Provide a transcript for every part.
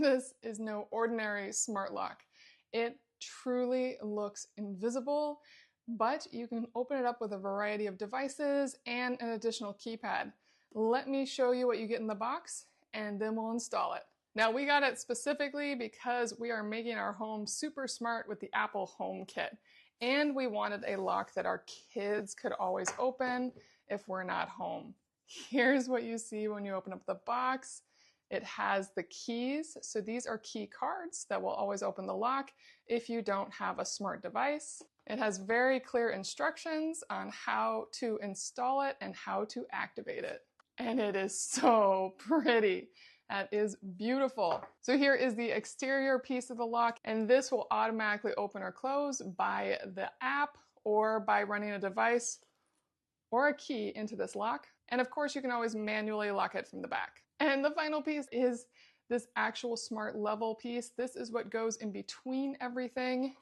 This is no ordinary smart lock. It truly looks invisible, but you can open it up with a variety of devices and an additional keypad. Let me show you what you get in the box, and then we'll install it. Now, we got it specifically because we are making our home super smart with the Apple HomeKit, and we wanted a lock that our kids could always open if we're not home. Here's what you see when you open up the box. It has the keys, so these are key cards that will always open the lock if you don't have a smart device. It has very clear instructions on how to install it and how to activate it. And it is so pretty. That is beautiful. So here is the exterior piece of the lock, and this will automatically open or close by the app or by running a device or a key into this lock. And of course, you can always manually lock it from the back. And the final piece is this actual smart level piece. This is what goes in between everything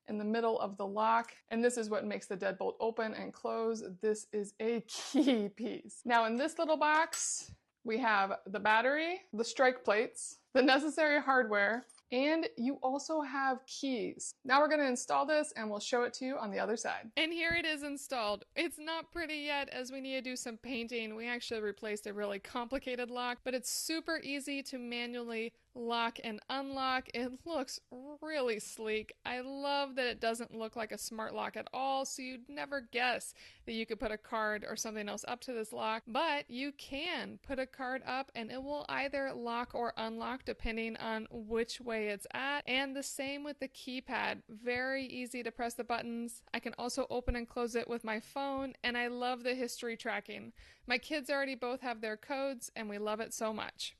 in the middle of the lock. And this is what makes the deadbolt open and close. This is a key piece. Now in this little box, we have the battery, the strike plates, the necessary hardware, and you also have keys. Now we're going to install this and we'll show it to you on the other side. And here it is installed. It's not pretty yet as we need to do some painting. We actually replaced a really complicated lock, but it's super easy to manually lock and unlock. It looks really sleek. I love that it doesn't look like a smart lock at all, so you'd never guess that you could put a card or something else up to this lock, but you can put a card up and it will either lock or unlock depending on which way it's at. And the same with the keypad. Very easy to press the buttons. I can also open and close it with my phone, and I love the history tracking. My kids already both have their codes and we love it so much.